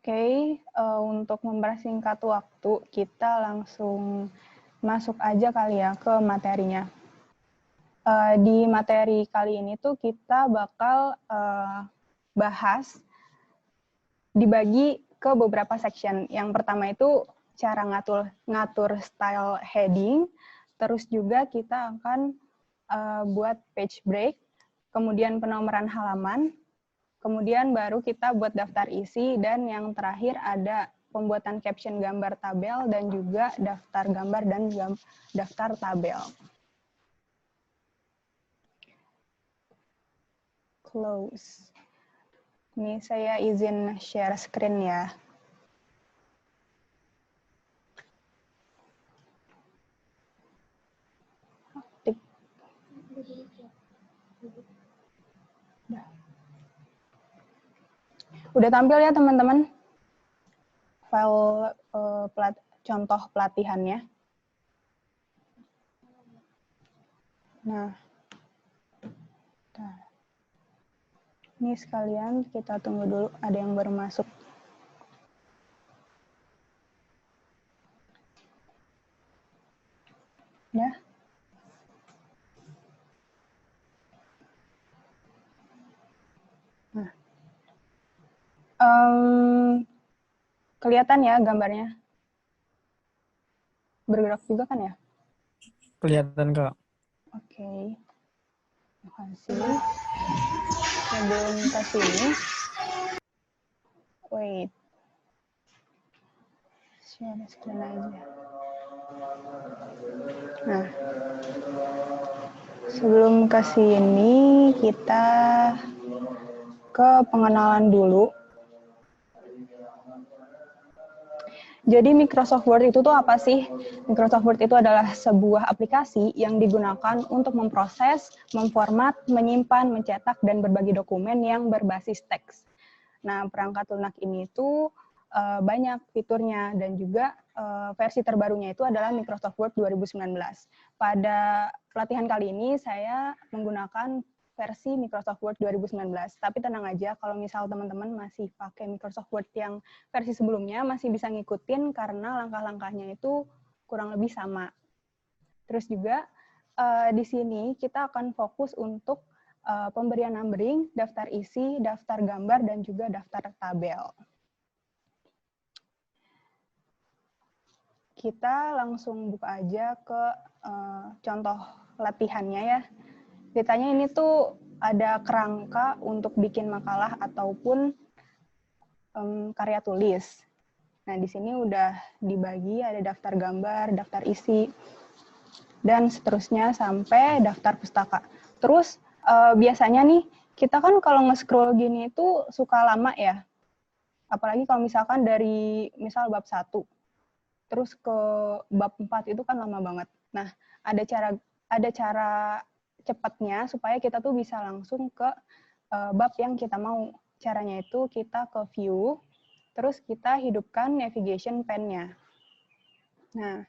Oke, untuk mempersingkat waktu, kita langsung masuk aja kali ya ke materinya. Di materi kali ini tuh kita bakal bahas dibagi ke beberapa section. Yang pertama itu cara ngatur style heading, terus juga kita akan buat page break, kemudian penomoran halaman, kemudian baru kita buat daftar isi, dan yang terakhir ada pembuatan caption gambar tabel dan juga daftar gambar dan daftar tabel. Close. Ini saya izin share screen ya. Udah tampil ya teman-teman file contoh pelatihannya. Nah, ini sekalian kita tunggu dulu, ada yang baru masuk. Ya. Nah, kelihatan ya gambarnya? Bergerak juga kan ya? Kelihatan kok. Oke. Terima kasih. Sebelum ke sini, wait. Share screen aja. Nah, sebelum ke sini kita ke pengenalan dulu. Jadi Microsoft Word itu tuh apa sih? Microsoft Word itu adalah sebuah aplikasi yang digunakan untuk memproses, memformat, menyimpan, mencetak, dan berbagi dokumen yang berbasis teks. Nah, perangkat lunak ini tuh banyak fiturnya, dan juga versi terbarunya itu adalah Microsoft Word 2019. Pada pelatihan kali ini saya menggunakan versi Microsoft Word 2019. Tapi tenang aja, kalau misal teman-teman masih pakai Microsoft Word yang versi sebelumnya, masih bisa ngikutin karena langkah-langkahnya itu kurang lebih sama. Terus juga di sini kita akan fokus untuk pemberian numbering, daftar isi, daftar gambar, dan juga daftar tabel. Kita langsung buka aja ke contoh latihannya ya. Ditanya ini tuh ada kerangka untuk bikin makalah ataupun karya tulis. Nah, di sini udah dibagi, ada daftar gambar, daftar isi, dan seterusnya sampai daftar pustaka. Terus biasanya nih, kita kan kalau nge-scroll gini itu suka lama ya. Apalagi kalau misalkan dari misal bab 1, terus ke bab 4 itu kan lama banget. Nah, ada cara cepatnya supaya kita tuh bisa langsung ke bab yang kita mau. Caranya itu kita ke view, terus kita hidupkan navigation pane-nya. Nah,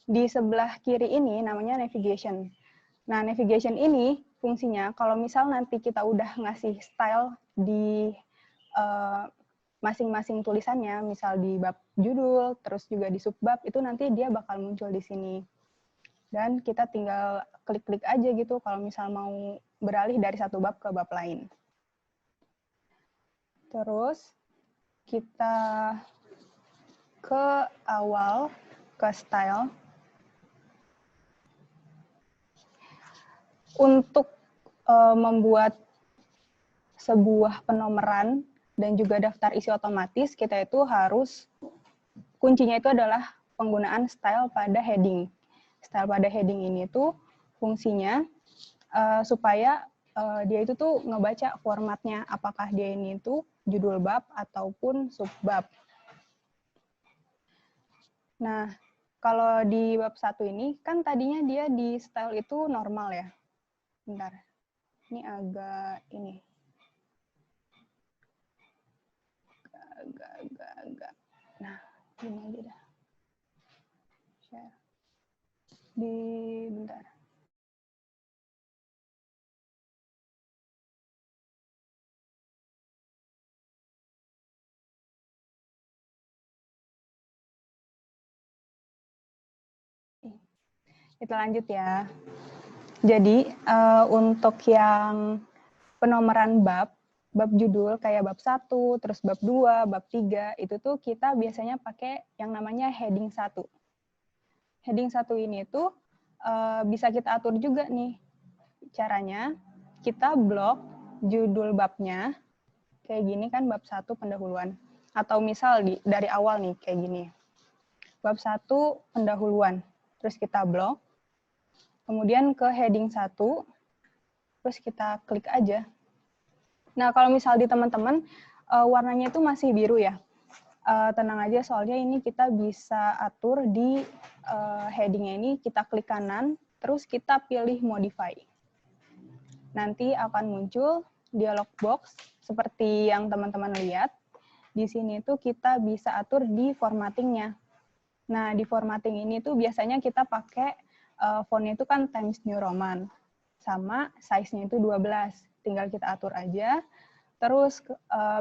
di sebelah kiri ini namanya navigation. Nah, navigation ini fungsinya kalau misal nanti kita udah ngasih style di masing-masing tulisannya, misal di bab judul, terus juga di subbab, itu nanti dia bakal muncul di sini. Dan kita tinggal klik-klik aja gitu kalau misal mau beralih dari satu bab ke bab lain. Terus kita ke awal, ke style. Untuk membuat sebuah penomoran dan juga daftar isi otomatis, kita itu harus, kuncinya itu adalah penggunaan style pada heading. Style pada heading ini tuh fungsinya supaya dia itu tuh ngebaca formatnya, apakah dia ini tuh judul bab ataupun subbab. Nah, kalau di bab 1 ini, kan tadinya dia di style itu normal ya. Bentar, ini agak ini. Agak. Nah, gini aja dah. Share. Bentar. Kita lanjut ya. Jadi untuk yang penomoran bab judul kayak bab 1, terus bab 2, bab 3, itu tuh kita biasanya pakai yang namanya heading 1. Heading 1 ini tuh bisa kita atur juga nih. Caranya kita blok judul babnya, kayak gini kan bab 1 pendahuluan. Atau misal dari awal nih kayak gini. Bab 1 pendahuluan, terus kita blok, kemudian ke heading 1, terus kita klik aja. Nah, kalau misal di teman-teman warnanya itu masih biru ya, tenang aja soalnya ini kita bisa atur di headingnya ini, kita klik kanan, terus kita pilih modify. Nanti akan muncul dialog box seperti yang teman-teman lihat. Di sini tuh kita bisa atur di formattingnya. Nah, di formatting ini tuh biasanya kita pakai fontnya itu kan Times New Roman, sama size-nya itu 12. Tinggal kita atur aja. Terus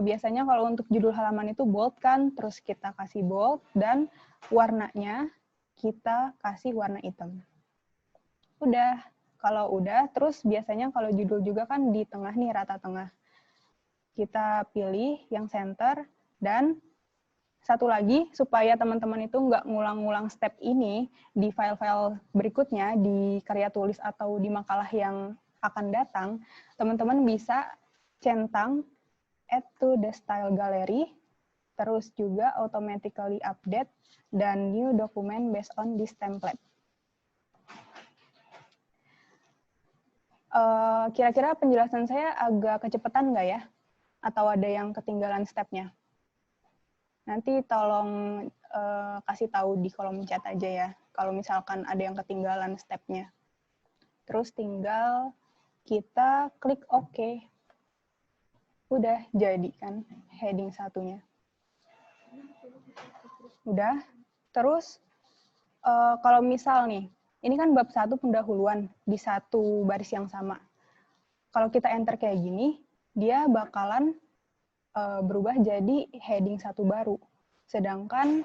biasanya kalau untuk judul halaman itu bold kan, terus kita kasih bold, dan warnanya kita kasih warna hitam. Udah, kalau udah, terus biasanya kalau judul juga kan di tengah nih, rata tengah. Kita pilih yang center, dan satu lagi, supaya teman-teman itu nggak ngulang-ngulang step ini di file-file berikutnya, di karya tulis atau di makalah yang akan datang, teman-teman bisa centang add to the style gallery, terus juga automatically update, dan new document based on this template. Kira-kira penjelasan saya agak kecepatan nggak ya? Atau ada yang ketinggalan stepnya? Nanti tolong kasih tahu di kolom chat aja ya, kalau misalkan ada yang ketinggalan stepnya. Terus tinggal kita klik OK. Udah jadi kan heading satunya. Udah. Terus kalau misal nih, ini kan bab 1 pendahuluan di satu baris yang sama. Kalau kita enter kayak gini, dia bakalan berubah jadi heading 1 baru. Sedangkan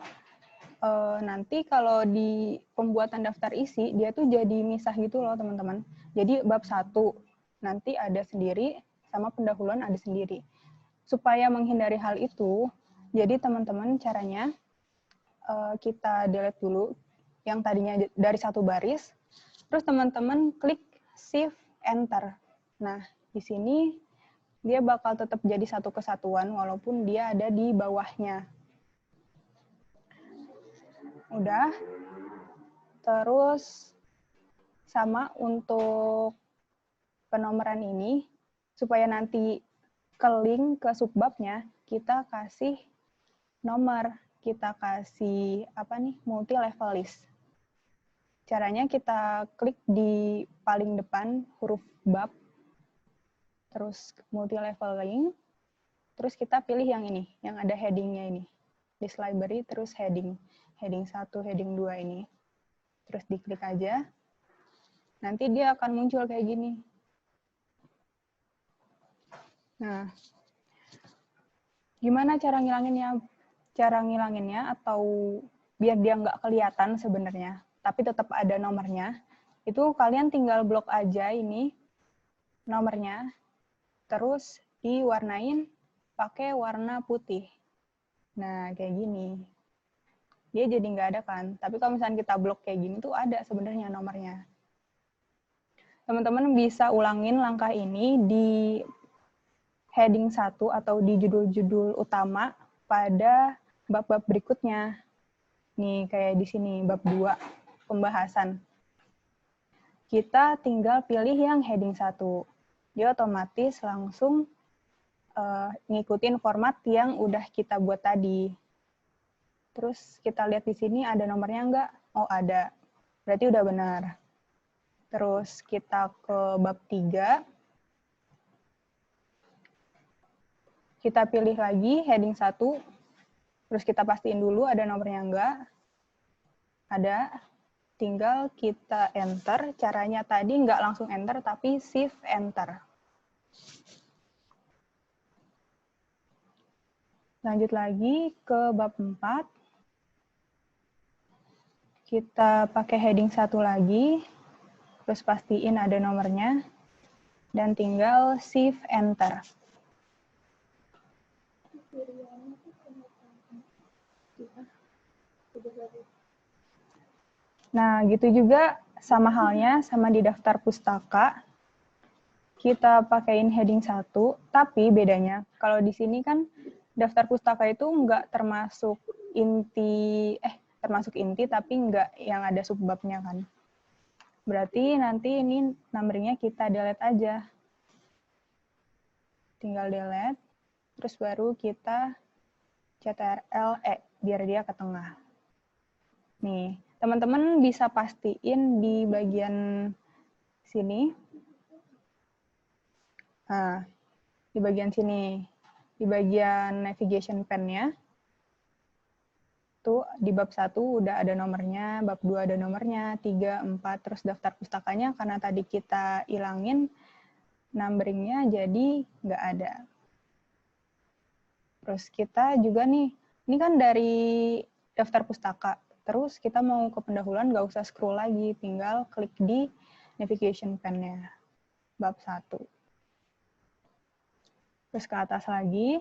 nanti kalau di pembuatan daftar isi, dia tuh jadi misah gitu loh teman-teman. Jadi bab 1 nanti ada sendiri, sama pendahuluan ada sendiri. Supaya menghindari hal itu, jadi teman-teman caranya kita delete dulu yang tadinya dari satu baris, terus teman-teman klik Shift Enter. Nah, di sini dia bakal tetap jadi satu kesatuan walaupun dia ada di bawahnya. Udah. Terus sama untuk penomoran ini, supaya nanti ke link ke subbabnya, kita kasih nomor, kita kasih multi level list. Caranya kita klik di paling depan huruf bab, terus multi level link, terus kita pilih yang ini, yang ada headingnya ini. List library, terus heading 1, heading 2 ini. Terus diklik aja, nanti dia akan muncul kayak gini. Nah, gimana cara ngilanginnya? Cara ngilanginnya atau biar dia nggak kelihatan sebenarnya, tapi tetap ada nomornya, itu kalian tinggal blok aja ini nomornya, terus diwarnain pakai warna putih. Nah, kayak gini. Dia jadi nggak ada kan, tapi kalau misalnya kita blok kayak gini tuh ada sebenarnya nomornya. Teman-teman bisa ulangin langkah ini di heading 1 atau di judul-judul utama pada bab-bab berikutnya. Nih, kayak di sini, bab 2, pembahasan. Kita tinggal pilih yang heading 1. Dia otomatis langsung ngikutin format yang udah kita buat tadi. Terus kita lihat di sini ada nomornya nggak? Oh, ada. Berarti udah benar. Terus kita ke bab 3. Kita pilih lagi heading 1. Terus kita pastiin dulu ada nomornya nggak? Ada. Tinggal kita enter. Caranya tadi nggak langsung enter, tapi shift enter. Lanjut lagi ke bab 4. kita pakai heading 1 lagi, terus pastiin ada nomornya, dan tinggal shift enter. Nah, gitu juga sama halnya sama di daftar pustaka. Kita pakaiin heading 1, tapi bedanya kalau di sini kan daftar pustaka itu nggak termasuk inti tapi nggak yang ada subbabnya kan. Berarti nanti ini numberingnya kita delete aja. Tinggal delete, terus baru kita CTRL-E biar dia ke tengah. Nih, teman-teman bisa pastiin di bagian sini. Nah, di bagian sini, di bagian navigation pen-nya, tuh di bab 1 udah ada nomornya, bab 2 ada nomornya, 3, 4, terus daftar pustakanya karena tadi kita ilangin, numberingnya jadi nggak ada. Terus kita juga nih, ini kan dari daftar pustaka, terus kita mau ke pendahuluan nggak usah scroll lagi, tinggal klik di navigation pen-nya, bab 1. Terus ke atas lagi,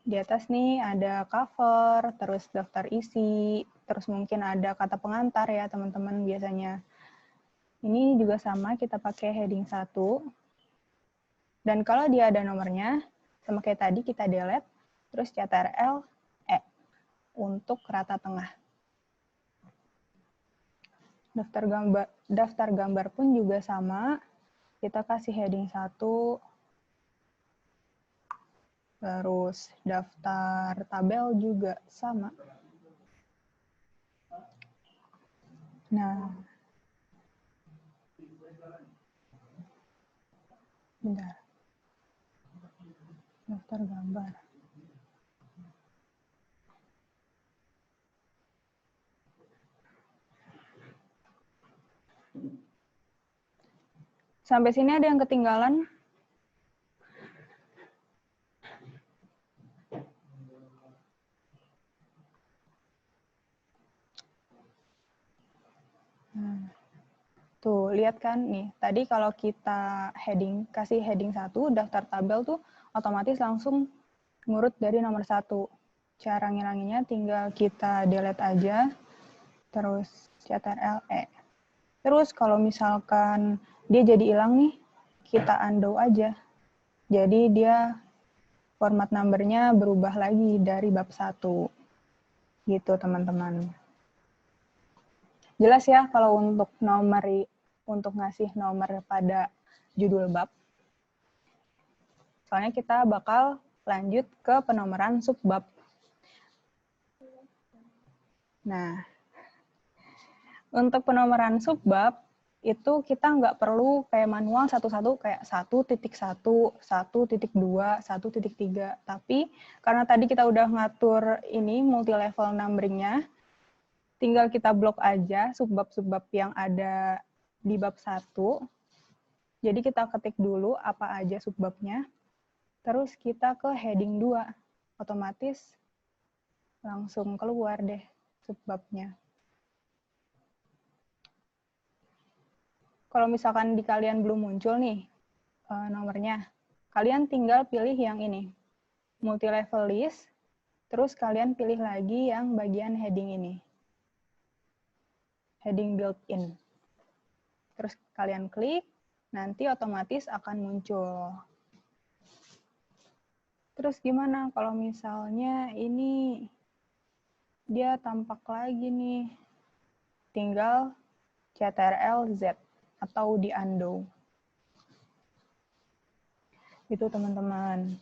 di atas nih ada cover, terus daftar isi, terus mungkin ada kata pengantar ya teman-teman biasanya. Ini juga sama, kita pakai heading 1. Dan kalau dia ada nomornya, sama kayak tadi kita delete, terus CTRL-E untuk rata tengah. Daftar gambar pun juga sama, kita kasih heading 1, terus daftar tabel juga sama. Nah, bentar. Daftar gambar. Sampai sini ada yang ketinggalan? Tuh, lihat kan nih. Tadi kalau kita kasih heading 1, daftar tabel tuh otomatis langsung ngurut dari nomor 1. Cara ngilanginnya tinggal kita delete aja, terus CTRL-E. Terus kalau misalkan dia jadi hilang nih, kita undo aja. Jadi dia format numbernya berubah lagi dari bab 1. Gitu teman-teman. Jelas ya kalau untuk ngasih nomor pada judul bab. Soalnya kita bakal lanjut ke penomoran subbab. Nah, untuk penomoran subbab itu kita nggak perlu kayak manual satu-satu kayak 1.1, 1.2, 1.3. Tapi karena tadi kita udah ngatur ini multi level numbering-nya, tinggal kita blok aja subbab-subbab yang ada di bab 1. Jadi kita ketik dulu apa aja subbabnya. Terus kita ke heading 2. Otomatis langsung keluar deh subbabnya. Kalau misalkan di kalian belum muncul nih nomornya, kalian tinggal pilih yang ini. Multi level list. Terus kalian pilih lagi yang bagian heading ini. Heading built-in. Terus kalian klik, nanti otomatis akan muncul. Terus gimana kalau misalnya ini dia tampak lagi nih? Tinggal CTRL-Z atau di undo. Itu teman-teman.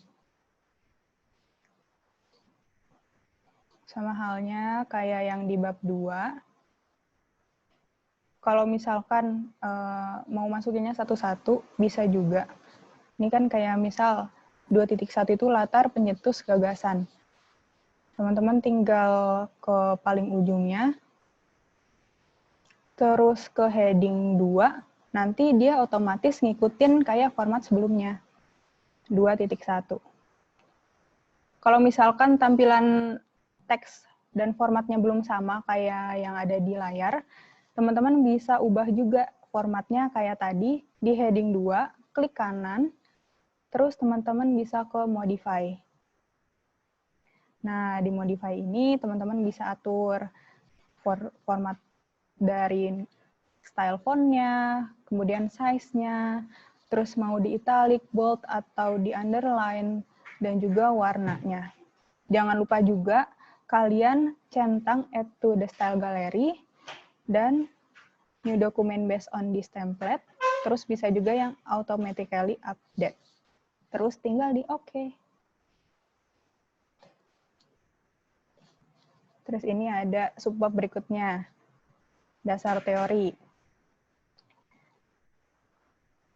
Sama halnya kayak yang di bab 2. Kalau misalkan mau masukinnya satu-satu, bisa juga. Ini kan kayak misal 2.1 itu latar penyetus gagasan. Teman-teman tinggal ke paling ujungnya, terus ke heading 2, nanti dia otomatis ngikutin kayak format sebelumnya. 2.1. Kalau misalkan tampilan teks dan formatnya belum sama kayak yang ada di layar, teman-teman bisa ubah juga formatnya kayak tadi, di heading 2, klik kanan, terus teman-teman bisa ke modify. Nah, di modify ini teman-teman bisa atur format dari style fontnya, kemudian size-nya, terus mau di italic, bold, atau di underline, dan juga warnanya. Jangan lupa juga kalian centang add to the style gallery, dan new document based on this template, terus bisa juga yang automatically update. Terus tinggal di OK. Terus ini ada subbab berikutnya, dasar teori.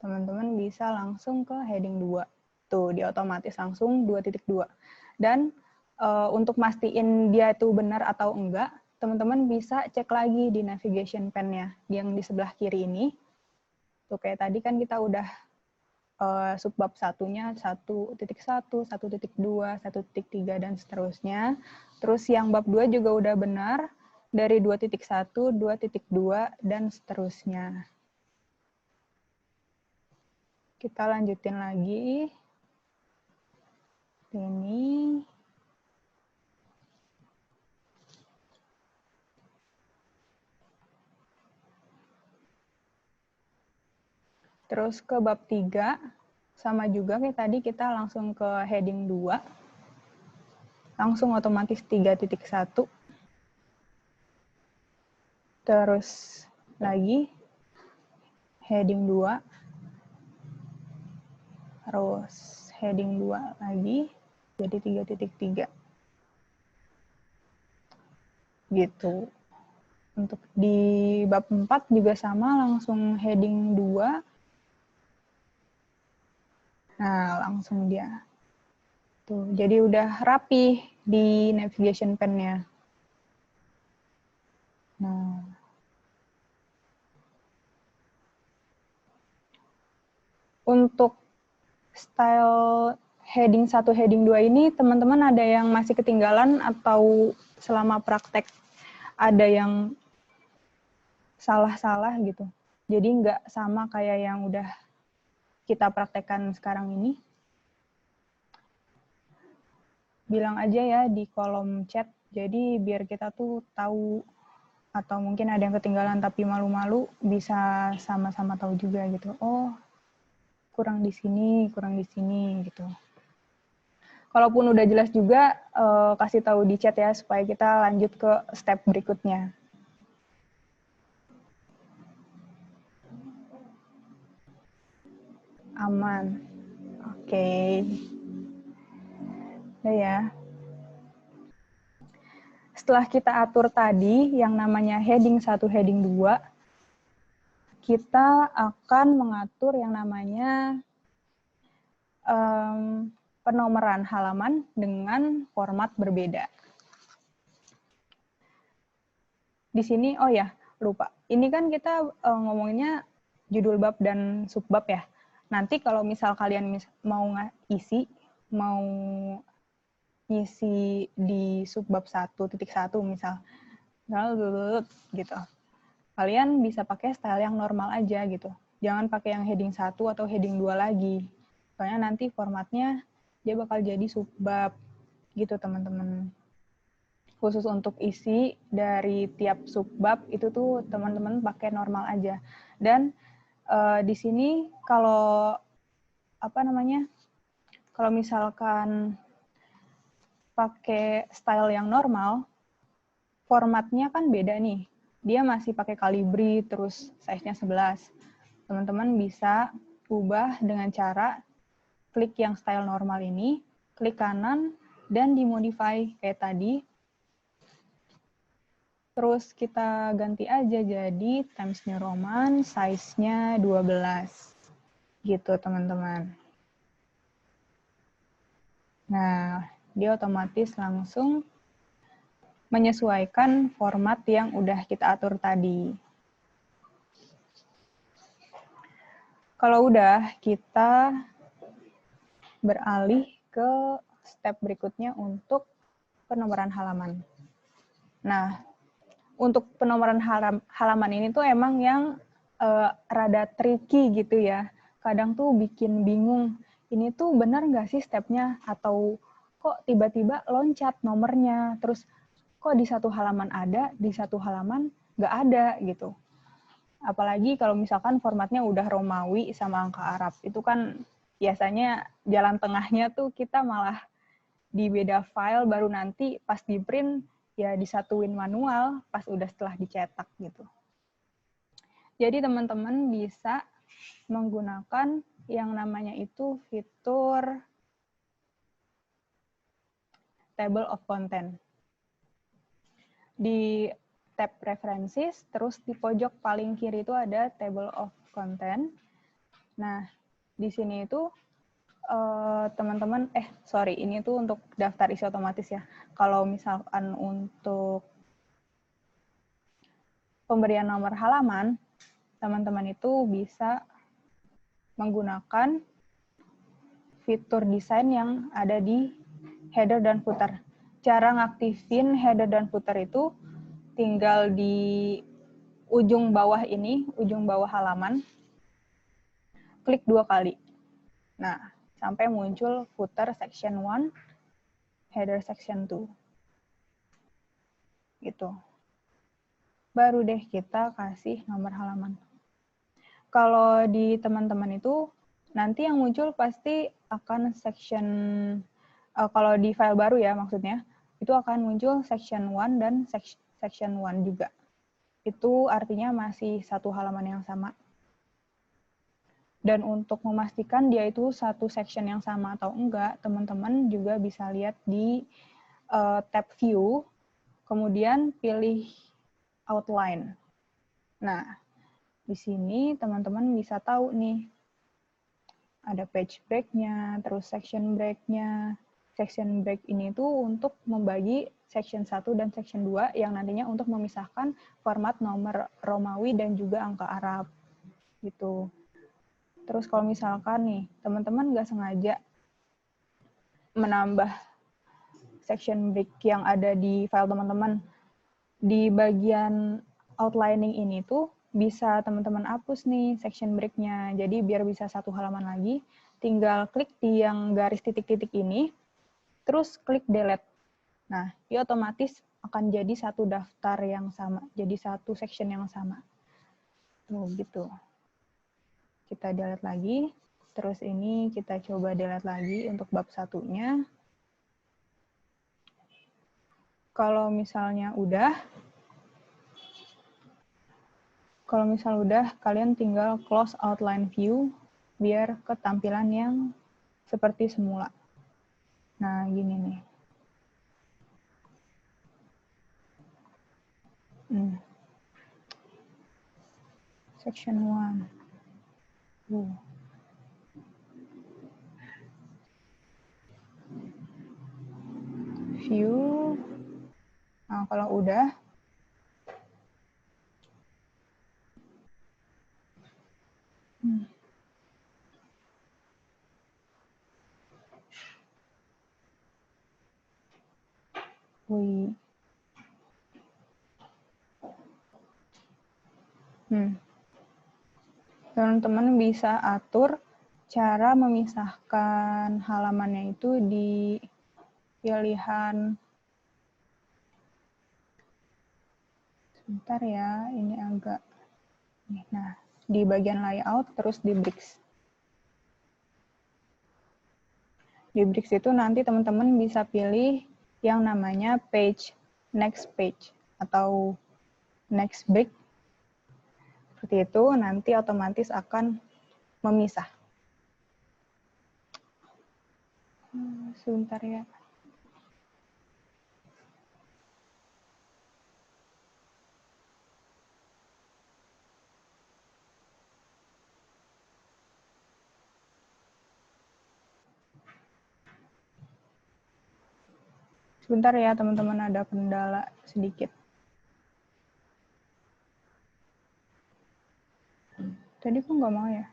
Teman-teman bisa langsung ke heading 2. Tuh, di otomatis langsung 2.2. Dan untuk mastiin dia itu benar atau enggak, teman-teman bisa cek lagi di navigation pane-nya yang di sebelah kiri ini. Tuh, kayak tadi kan kita udah subbab satunya 1.1, 1.2, 1.3, dan seterusnya. Terus yang bab 2 juga udah benar, dari 2.1, 2.2, dan seterusnya. Kita lanjutin lagi. Ini. Terus ke bab 3, sama juga kayak tadi kita langsung ke heading 2. Langsung otomatis 3.1. Terus lagi heading 2. Terus heading 2 lagi, jadi 3.3. Gitu. Untuk di bab 4 juga sama, langsung heading 2. Nah, langsung dia. Tuh, jadi udah rapi di navigation pane-nya. Nah. Untuk style heading 1, heading 2 ini, teman-teman ada yang masih ketinggalan atau selama praktek ada yang salah-salah gitu. Jadi nggak sama kayak yang udah kita praktekkan sekarang ini. Bilang aja ya di kolom chat, jadi biar kita tuh tahu, atau mungkin ada yang ketinggalan tapi malu-malu, bisa sama-sama tahu juga gitu. Oh, kurang di sini gitu. Kalaupun udah jelas juga, kasih tahu di chat ya, supaya kita lanjut ke step berikutnya. Aman. Oke. Udah ya. Setelah kita atur tadi, yang namanya heading 1, heading 2, kita akan mengatur yang namanya penomoran halaman dengan format berbeda. Di sini, oh ya, lupa. Ini kan kita ngomonginnya judul bab dan subbab ya. Nanti kalau misal kalian mau ngisi di subbab 1.1 misal, gitu. Kalian bisa pakai style yang normal aja gitu. Jangan pakai yang heading 1 atau heading 2 lagi. Soalnya nanti formatnya dia bakal jadi subbab gitu, teman-teman. Khusus untuk isi dari tiap subbab itu tuh teman-teman pakai normal aja. Dan di sini kalau kalau misalkan pakai style yang normal, formatnya kan beda nih. Dia masih pakai Calibri, terus size-nya 11. Teman-teman bisa ubah dengan cara klik yang style normal ini, klik kanan, dan dimodify kayak tadi. Terus kita ganti aja jadi Times New Roman, size-nya 12. Gitu, teman-teman. Nah, dia otomatis langsung menyesuaikan format yang udah kita atur tadi. Kalau udah, kita beralih ke step berikutnya untuk penomoran halaman. Nah, untuk penomoran halaman ini tuh emang yang rada tricky gitu ya. Kadang tuh bikin bingung, ini tuh benar nggak sih stepnya? Atau kok tiba-tiba loncat nomornya, terus kok di satu halaman ada, di satu halaman nggak ada gitu. Apalagi kalau misalkan formatnya udah Romawi sama angka Arab, itu kan biasanya jalan tengahnya tuh kita malah di beda file, baru nanti pas di print ya disatuin manual pas udah setelah dicetak gitu. Jadi teman-teman bisa menggunakan yang namanya itu fitur table of content. Di tab preferences, terus di pojok paling kiri itu ada table of content. Nah, di sini itu teman-teman, ini tuh untuk daftar isi otomatis ya. Kalau misalkan untuk pemberian nomor halaman, teman-teman itu bisa menggunakan fitur desain yang ada di header dan footer. Cara ngaktifin header dan footer itu tinggal di ujung bawah ini, ujung bawah halaman, klik 2 kali. Nah, sampai muncul footer section 1, header section 2. Gitu. Baru deh kita kasih nomor halaman. Kalau di teman-teman itu, nanti yang muncul pasti akan section, kalau di file baru ya maksudnya, itu akan muncul section 1 dan section 1 juga. Itu artinya masih satu halaman yang sama. Dan untuk memastikan dia itu satu section yang sama atau enggak, teman-teman juga bisa lihat di tab view, kemudian pilih outline. Nah, di sini teman-teman bisa tahu nih, ada page break-nya, terus section break-nya. Section break ini tuh untuk membagi section 1 dan section 2 yang nantinya untuk memisahkan format nomor Romawi dan juga angka Arab. Gitu. Terus kalau misalkan nih, teman-teman nggak sengaja menambah section break yang ada di file teman-teman, di bagian outlining ini tuh bisa teman-teman hapus nih section break-nya. Jadi biar bisa satu halaman lagi, tinggal klik di yang garis titik-titik ini, terus klik delete. Nah, dia otomatis akan jadi satu daftar yang sama, jadi satu section yang sama. Tuh, gitu. Kita delete lagi, terus ini kita coba delete lagi untuk bab satunya. Kalau misalnya udah, kalian tinggal close outline view, biar ke tampilan yang seperti semula. Nah, gini nih. Section 1. View. Nah, kalau udah, teman-teman bisa atur cara memisahkan halamannya itu di pilihan, sebentar ya, ini agak, nah, di bagian layout, terus di bricks. Di bricks itu nanti teman-teman bisa pilih yang namanya next page, atau next brick. Seperti itu, nanti otomatis akan memisah. Sebentar ya. Sebentar ya teman-teman, ada kendala sedikit. Tadi kok nggak mau ya?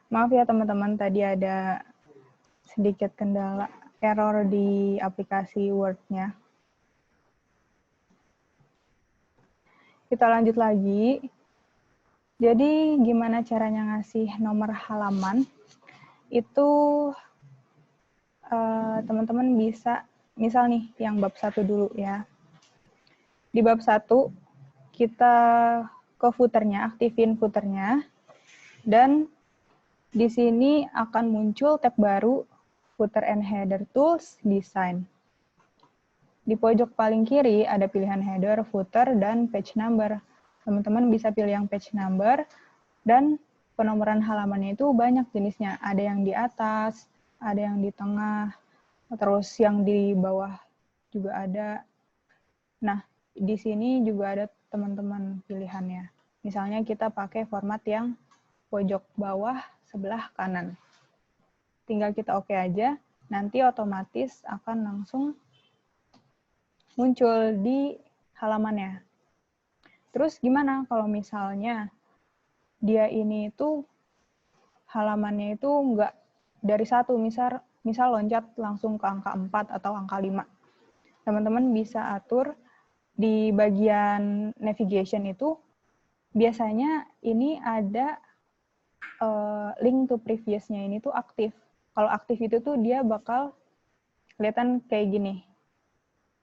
Maaf ya teman-teman, tadi ada sedikit kendala error di aplikasi Word-nya. Kita lanjut lagi. Jadi gimana caranya ngasih nomor halaman? Itu teman-teman bisa, misal nih yang bab 1 dulu ya. Di bab 1 kita ke footernya, aktifin footernya, dan di sini akan muncul tab baru, Footer and Header Tools Design. Di pojok paling kiri ada pilihan header, footer, dan page number. Teman-teman bisa pilih yang page number, dan penomoran halamannya itu banyak jenisnya. Ada yang di atas, ada yang di tengah, terus yang di bawah juga ada. Nah, di sini juga ada teman-teman pilihannya. Misalnya kita pakai format yang pojok bawah sebelah kanan. Tinggal kita oke aja, nanti otomatis akan langsung muncul di halamannya. Terus gimana kalau misalnya dia ini itu halamannya itu enggak dari 1, misal loncat langsung ke angka 4 atau angka 5. Teman-teman bisa atur di bagian navigation itu, biasanya ini ada link to previous-nya ini tuh aktif. Kalau aktif itu tuh dia bakal kelihatan kayak gini,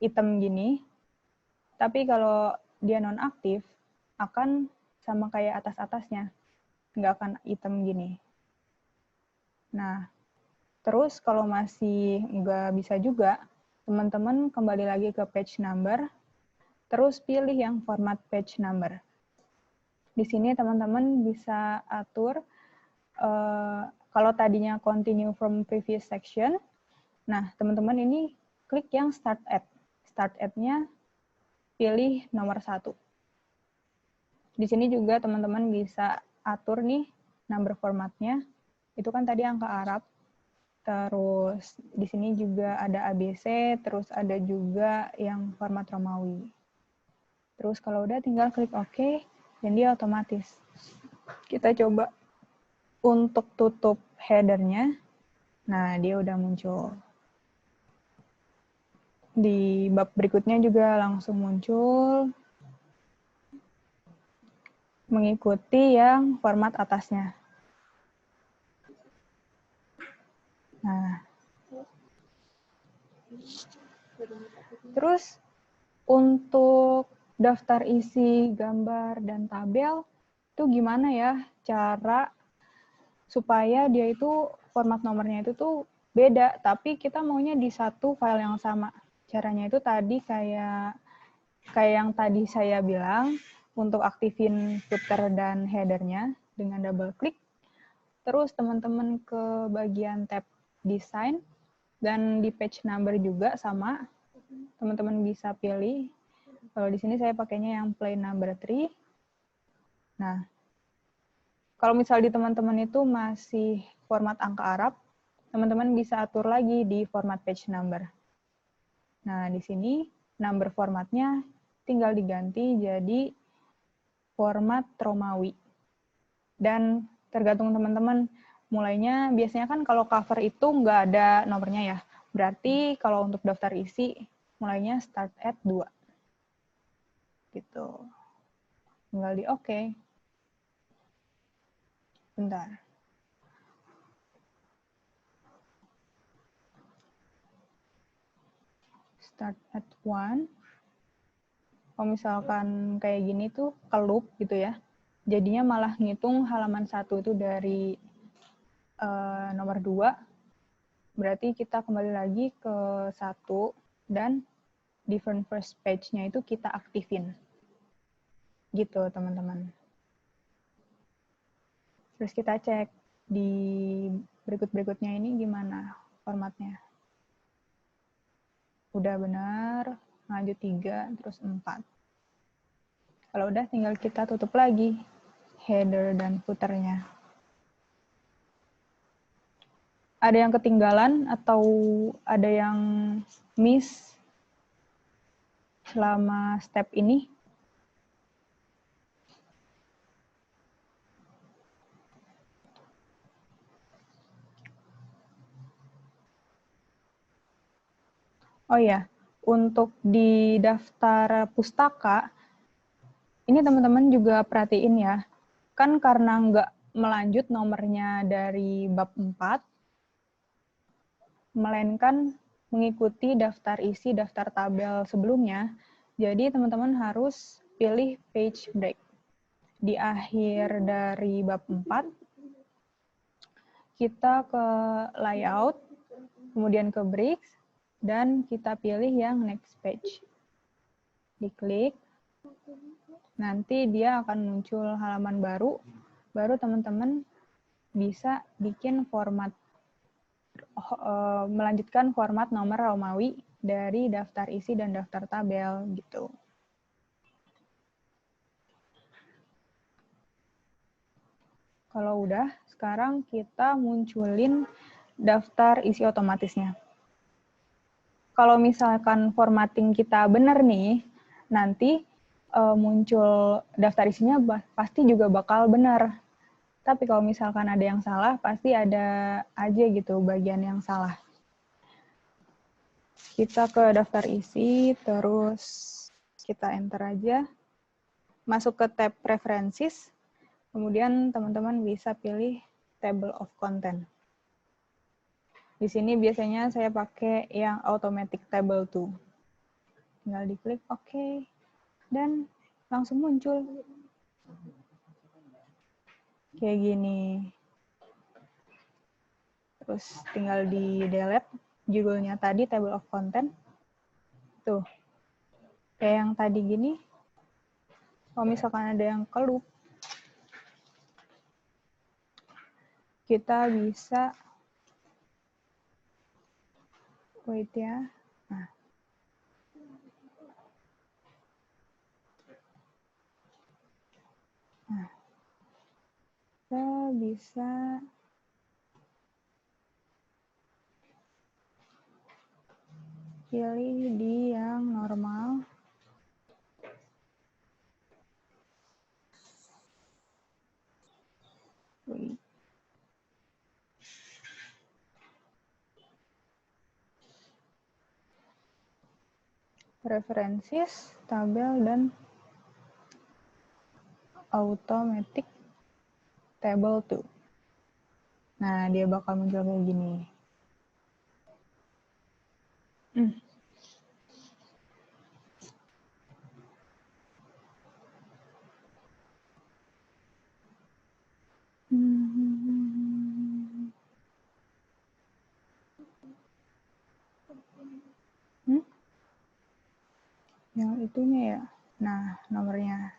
hitam gini. Tapi kalau dia non-aktif, akan sama kayak atas-atasnya, nggak akan hitam gini. Nah, terus kalau masih nggak bisa juga, teman-teman kembali lagi ke page number, terus pilih yang format page number. Di sini teman-teman bisa atur, kalau tadinya continue from previous section, nah teman-teman ini klik yang start at. Start at-nya pilih nomor 1. Di sini juga teman-teman bisa atur nih number formatnya. Itu kan tadi angka Arab. Terus di sini juga ada ABC, terus ada juga yang format Romawi. Terus kalau udah tinggal klik OK, dan dia otomatis. Kita coba untuk tutup headernya. Nah, dia udah muncul. Di bab berikutnya juga langsung muncul, mengikuti yang format atasnya. Nah, terus untuk daftar isi gambar dan tabel, itu gimana ya cara supaya dia itu format nomornya itu tuh beda, tapi kita maunya di satu file yang sama. Caranya itu tadi kayak yang tadi saya bilang, untuk aktifin footer dan headernya dengan double klik. Terus teman-teman ke bagian tab design, dan di page number juga sama. Teman-teman bisa pilih. Kalau di sini saya pakainya yang plain number 3. Nah, kalau misal di teman-teman itu masih format angka Arab, teman-teman bisa atur lagi di format page number. Nah, di sini number formatnya tinggal diganti jadi format Romawi. Dan tergantung teman-teman, mulainya biasanya kan kalau cover itu nggak ada nomornya ya. Berarti kalau untuk daftar isi, mulainya start at 2. Gitu. Tinggal di OK. Bentar. Start at 1. Kalau misalkan kayak gini tuh ke loop gitu ya. Jadinya malah ngitung halaman 1 itu dari nomor 2. Berarti kita kembali lagi ke 1 dan different first page-nya itu kita aktifin. Gitu, teman-teman. Terus kita cek di berikut-berikutnya ini gimana formatnya. Udah benar, lanjut 3, terus 4. Kalau udah tinggal kita tutup lagi header dan footer-nya. Ada yang ketinggalan atau ada yang miss selama step ini? Oh ya, untuk di daftar pustaka, ini teman-teman juga perhatiin ya, kan karena nggak melanjut nomornya dari bab 4, melainkan mengikuti daftar isi daftar tabel sebelumnya, jadi teman-teman harus pilih page break. Di akhir dari bab 4, kita ke layout, kemudian ke breaks, dan kita pilih yang next page. Diklik, nanti dia akan muncul halaman baru teman-teman bisa bikin format, melanjutkan format nomor Romawi dari daftar isi dan daftar tabel gitu. Kalau udah, sekarang kita munculin daftar isi otomatisnya. Kalau misalkan formatting kita benar nih, nanti muncul daftar isinya pasti juga bakal benar. Tapi kalau misalkan ada yang salah, pasti ada aja gitu bagian yang salah. Kita ke daftar isi, terus kita enter aja. Masuk ke tab preferences, kemudian teman-teman bisa pilih table of content. Di sini biasanya saya pakai yang automatic table to. Tinggal diklik OK, dan langsung muncul. Kayak gini. Terus tinggal di delete judulnya tadi, table of content. Tuh, kayak yang tadi gini. Kalau misalkan ada yang kelup, kita bisa, wait ya. Nah, kita bisa pilih di yang normal. Wait. Preferences, tabel, dan automatic table to. Nah, dia bakal muncul kayak gini. Yang itunya ya. Nah, nomornya.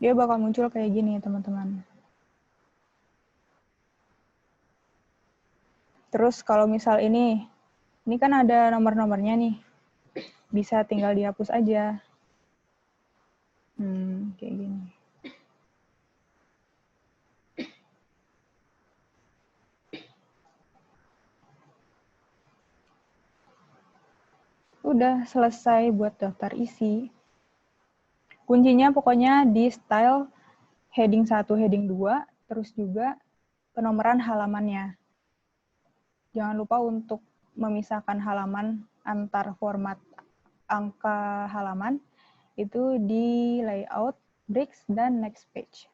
Dia bakal muncul kayak gini, teman-teman. Terus kalau misal ini kan ada nomor-nomornya nih. Bisa tinggal dihapus aja. Kayak gini. Udah selesai buat daftar isi. Kuncinya pokoknya di style heading 1, heading 2, terus juga penomoran halamannya. Jangan lupa untuk memisahkan halaman antar format angka halaman, itu di layout, breaks, dan next page.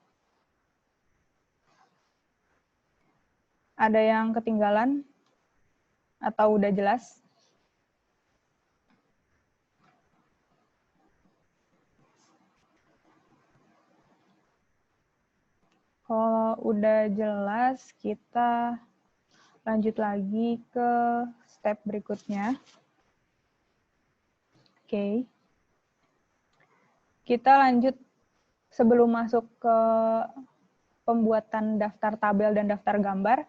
Ada yang ketinggalan atau udah jelas? Kalau udah jelas, kita lanjut lagi ke step berikutnya. Oke. Kita lanjut sebelum masuk ke pembuatan daftar tabel dan daftar gambar,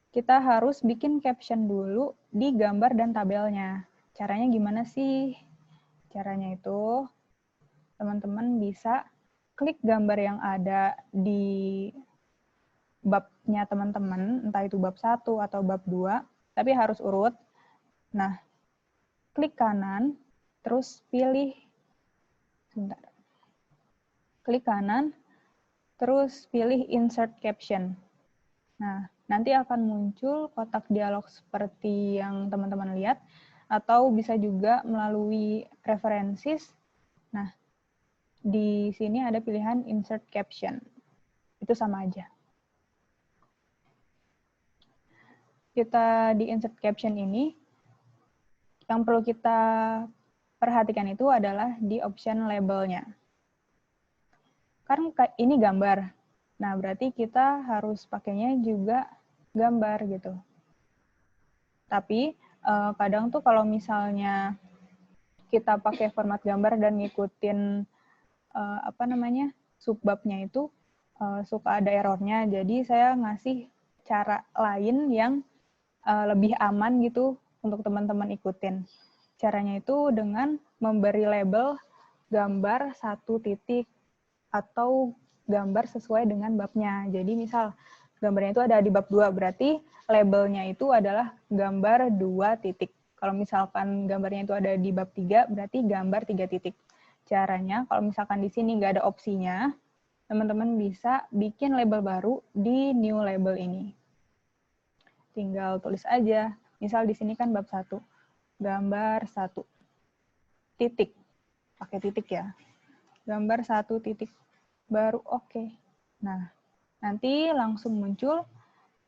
kita harus bikin caption dulu di gambar dan tabelnya. Caranya gimana sih? Caranya itu, teman-teman bisa klik gambar yang ada di babnya teman-teman, entah itu bab 1 atau bab 2, tapi harus urut. Nah, klik kanan, terus pilih, sebentar. Klik kanan, terus pilih insert caption. Nah, nanti akan muncul kotak dialog seperti yang teman-teman lihat, atau bisa juga melalui references. Nah, di sini ada pilihan insert caption. Itu sama aja. Kita di insert caption ini, yang perlu kita perhatikan itu adalah di option labelnya. Kan ini gambar. Nah, berarti kita harus pakainya juga gambar gitu. Tapi kadang tuh kalau misalnya kita pakai format gambar dan ngikutin subbabnya itu suka ada errornya. Jadi saya ngasih cara lain yang lebih aman gitu untuk teman-teman ikutin. Caranya itu dengan memberi label gambar satu titik atau gambar sesuai dengan babnya. Jadi misal gambarnya itu ada di bab 2, berarti labelnya itu adalah gambar 2 titik. Kalau misalkan gambarnya itu ada di bab 3, berarti gambar 3 titik. Caranya, kalau misalkan di sini nggak ada opsinya, teman-teman bisa bikin label baru di new label ini. Tinggal tulis aja. Misal di sini kan bab 1, gambar 1 titik. Pakai titik ya. Gambar 1 titik. Baru oke. Nah, nanti langsung muncul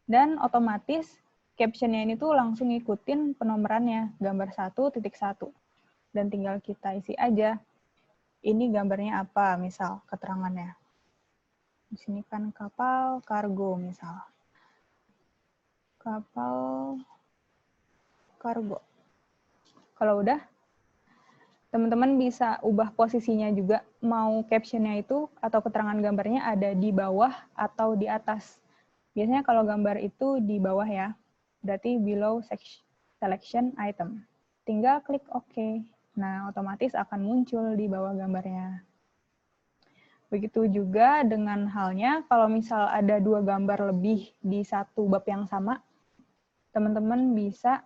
dan otomatis captionnya ini tuh langsung ngikutin penomorannya, gambar 1.1. Dan tinggal kita isi aja. Ini gambarnya apa, misal keterangannya. Di sini kan kapal kargo, misal. Kapal kargo. Kalau udah, teman-teman bisa ubah posisinya juga, mau captionnya itu atau keterangan gambarnya ada di bawah atau di atas. Biasanya kalau gambar itu di bawah ya, berarti below selection item. Tinggal klik OK. Nah, otomatis akan muncul di bawah gambarnya. Begitu juga dengan halnya, kalau misal ada 2 gambar lebih di satu bab yang sama, teman-teman bisa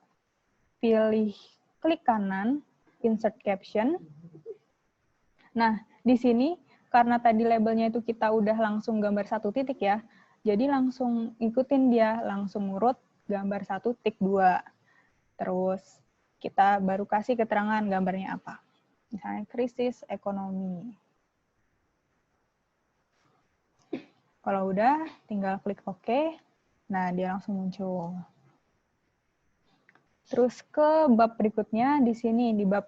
pilih klik kanan, insert caption. Nah, di sini karena tadi labelnya itu kita udah langsung gambar 1 titik ya, jadi langsung ikutin dia, langsung ngurut gambar 1 tik 2. Terus kita baru kasih keterangan gambarnya apa. Misalnya krisis ekonomi. Kalau udah, tinggal klik OK. Nah, dia langsung muncul. Terus ke bab berikutnya, di sini, di bab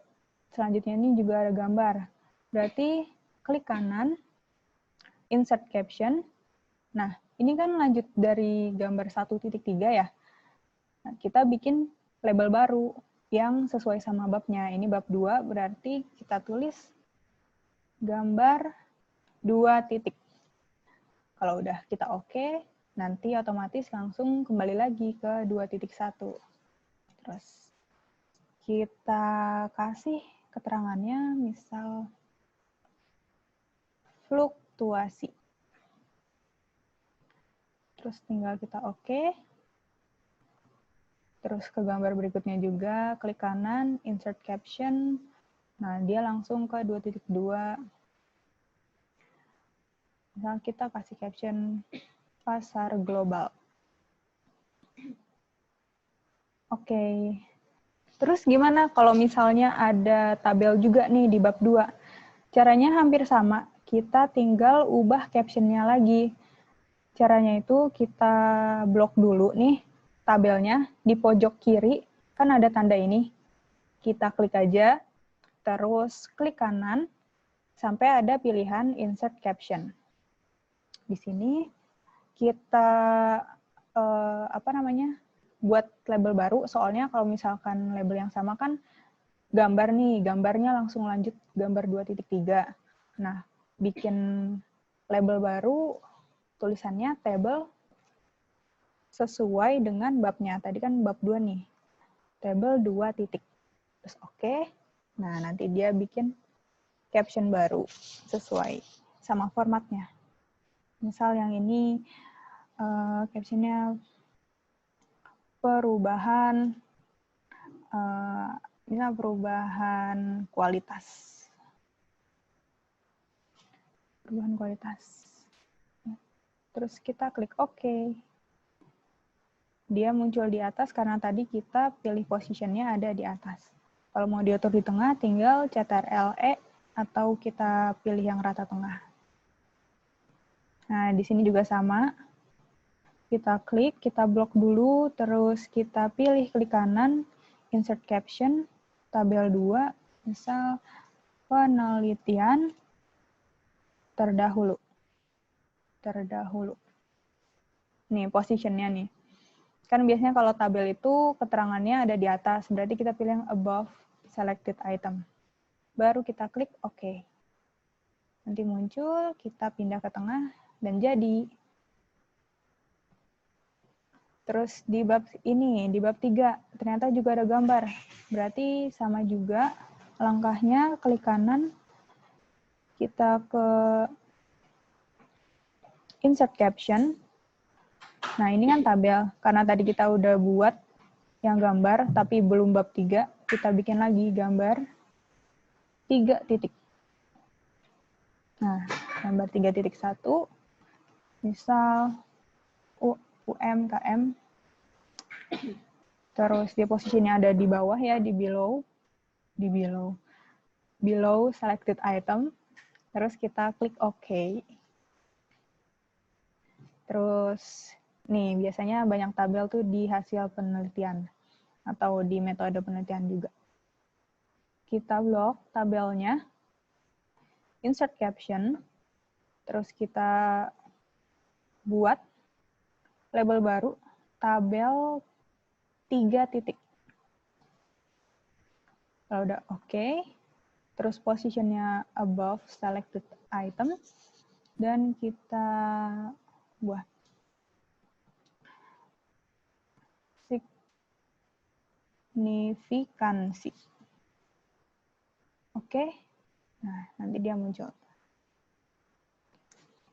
selanjutnya ini juga ada gambar. Berarti klik kanan, insert caption. Nah, ini kan lanjut dari gambar 1.3 ya. Nah, kita bikin label baru yang sesuai sama babnya. Ini bab 2, berarti kita tulis gambar 2 titik. Kalau udah kita oke, nanti otomatis langsung kembali lagi ke 2.1. Terus kita kasih keterangannya, misal fluktuasi. Terus tinggal kita oke. Terus ke gambar berikutnya juga, klik kanan, insert caption. Nah, dia langsung ke 2.2. Misal kita kasih caption pasar global. Oke. Terus gimana kalau misalnya ada tabel juga nih di bab 2? Caranya hampir sama. Kita tinggal ubah captionnya lagi. Caranya itu kita blok dulu nih tabelnya. Di pojok kiri kan ada tanda ini. Kita klik aja, terus klik kanan, sampai ada pilihan insert caption. Di sini kita buat label baru, soalnya kalau misalkan label yang sama kan gambar nih, gambarnya langsung lanjut gambar 2.3. Nah, bikin label baru, tulisannya table sesuai dengan babnya. Tadi kan bab 2 nih, table 2 titik. Terus oke. Nah, nanti dia bikin caption baru sesuai sama formatnya. Misal yang ini captionnya perubahan misal perubahan kualitas. Perubahan kualitas. Terus kita klik OK. dia muncul di atas karena tadi kita pilih positionnya ada di atas. Kalau mau diatur di tengah, tinggal Ctrl E atau kita pilih yang rata tengah. Nah, di sini juga sama. Kita klik, kita blok dulu, terus kita pilih klik kanan, insert caption, tabel 2, misal penelitian terdahulu. Nih, positionnya nih. Kan biasanya kalau tabel itu keterangannya ada di atas, berarti kita pilih yang above selected item. Baru kita klik OK. Nanti muncul, kita pindah ke tengah, dan jadi. Terus di bab ini, di bab 3, ternyata juga ada gambar. Berarti sama juga langkahnya, klik kanan, kita ke insert caption. Nah, ini kan tabel. Karena tadi kita udah buat yang gambar, tapi belum bab 3, kita bikin lagi gambar 3 titik. Nah, gambar 3.1, misal UMKM. Terus dia posisinya ada di bawah ya, di below selected item. Terus kita klik OK. Terus nih, biasanya banyak tabel tuh di hasil penelitian atau di metode penelitian juga. Kita blok tabelnya, insert caption, terus kita buat label baru, tabel 3 titik. Kalau udah oke, terus positionnya above selected item, dan kita buat signifikansi. Oke, nah nanti dia muncul.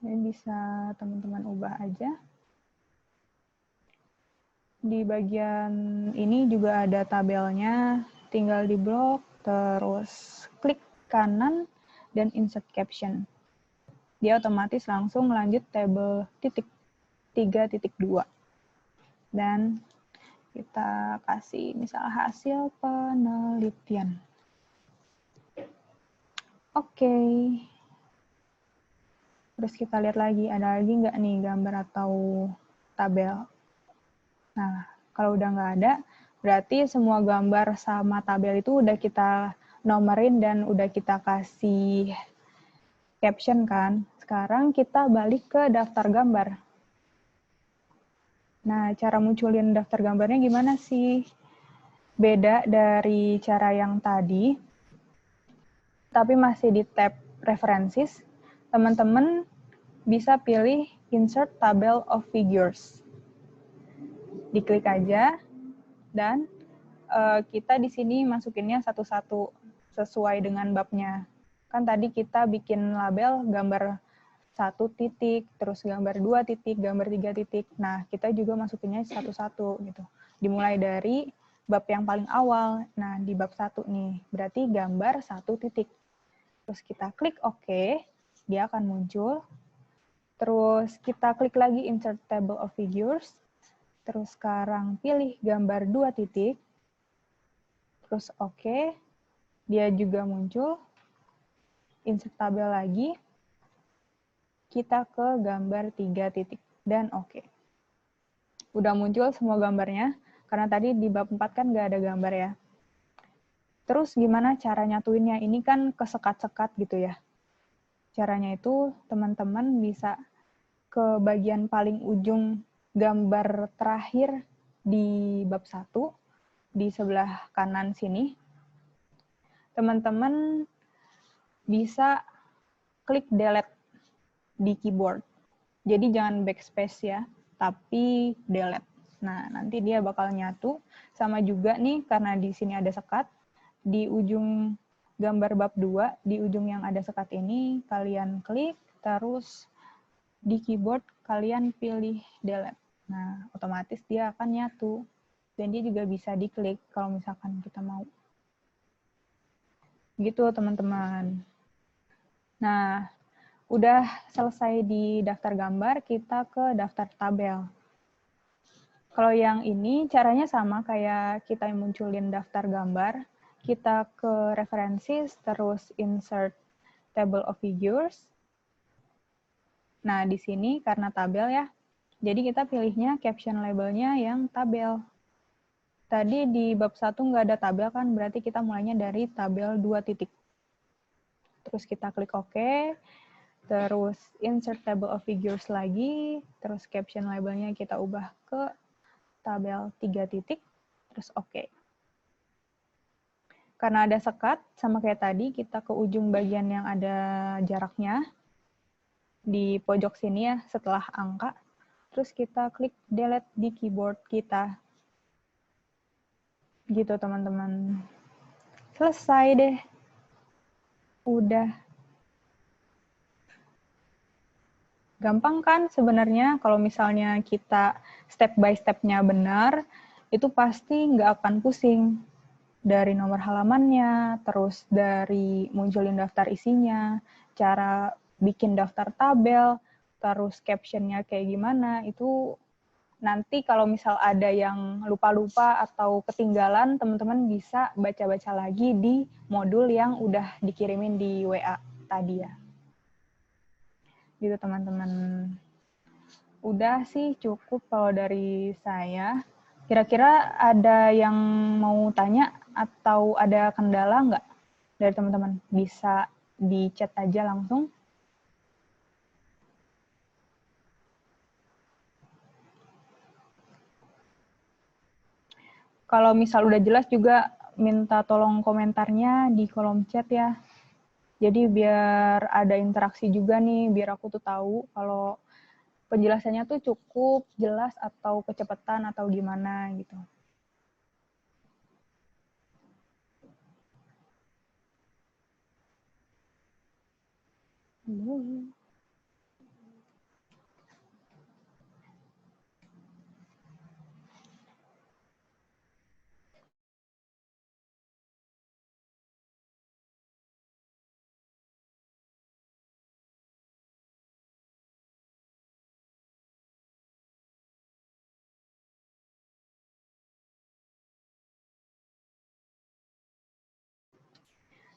Ini bisa teman-teman ubah aja. Di bagian ini juga ada tabelnya, tinggal di blok, terus klik kanan, dan insert caption. Dia otomatis langsung lanjut tabel 3.2. Dan kita kasih misal hasil penelitian. Oke. Terus kita lihat lagi, ada lagi nggak nih gambar atau tabel? Nah, kalau udah nggak ada, berarti semua gambar sama tabel itu udah kita nomerin dan udah kita kasih caption kan. Sekarang kita balik ke daftar gambar. Nah, cara munculin daftar gambarnya gimana sih? Beda dari cara yang tadi, tapi masih di tab References, teman-teman bisa pilih Insert Table of Figures. Diklik aja, dan kita di sini masukinnya satu-satu sesuai dengan babnya. Kan tadi kita bikin label gambar 1 titik, terus gambar 2 titik, gambar 3 titik. Nah, kita juga masukinnya satu-satu gitu. Dimulai dari bab yang paling awal. Nah, di bab 1 nih, berarti gambar 1 titik. Terus kita klik OK, dia akan muncul. Terus kita klik lagi Insert Table of Figures. Terus sekarang pilih gambar 2 titik. Terus OK, dia juga muncul. Insert tabel lagi. Kita ke gambar 3 titik. Dan OK. Udah muncul semua gambarnya. Karena tadi di bab 4 kan nggak ada gambar ya. Terus gimana cara nyatuinnya? Ini kan kesekat-sekat gitu ya. Caranya itu teman-teman bisa ke bagian paling ujung gambar terakhir di bab 1, di sebelah kanan sini. Teman-teman bisa klik delete di keyboard. Jadi jangan backspace ya, tapi delete. Nah, nanti dia bakal nyatu. Sama juga nih, karena di sini ada sekat, di ujung gambar bab 2, di ujung yang ada sekat ini, kalian klik, terus di keyboard kalian pilih delete. Nah, otomatis dia akan nyatu. Dan dia juga bisa diklik kalau misalkan kita mau. Gitu, teman-teman. Nah, udah selesai di daftar gambar, kita ke daftar tabel. Kalau yang ini caranya sama kayak kita yang munculin daftar gambar, kita ke references, terus insert table of figures. Nah, di sini karena tabel ya, jadi kita pilihnya caption labelnya yang tabel. Tadi di bab 1 nggak ada tabel kan, berarti kita mulainya dari tabel 2 titik. Terus kita klik OK, terus insert table of figures lagi, terus caption labelnya kita ubah ke tabel 3 titik, terus OK. Karena ada sekat, sama kayak tadi, kita ke ujung bagian yang ada jaraknya, di pojok sini ya, setelah angka, terus kita klik delete di keyboard kita. Gitu teman-teman. Selesai deh. Udah. Gampang kan sebenarnya kalau misalnya kita step by step-nya benar, itu pasti nggak akan pusing. Dari nomor halamannya, terus dari munculin daftar isinya, cara bikin daftar tabel, terus caption-nya kayak gimana, itu nanti kalau misal ada yang lupa-lupa atau ketinggalan, teman-teman bisa baca-baca lagi di modul yang udah dikirimin di WA tadi ya. Gitu teman-teman. Udah sih cukup kalau dari saya. Kira-kira ada yang mau tanya atau ada kendala nggak dari teman-teman? Bisa di chat aja langsung. Kalau misal udah jelas juga minta tolong komentarnya di kolom chat ya. Jadi biar ada interaksi juga nih, biar aku tuh tahu kalau penjelasannya tuh cukup jelas atau kecepatan atau gimana gitu.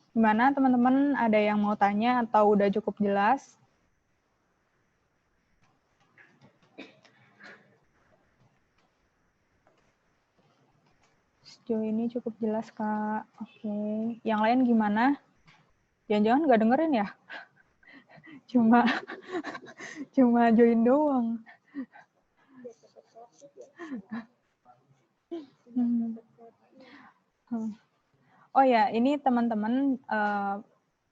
Gimana teman-teman, ada yang mau tanya atau udah cukup jelas? Sejauh ini cukup jelas, Kak. Oke. Yang lain gimana? Jangan-jangan nggak dengerin ya? Cuma cuma join doang. Oh ya, ini teman-teman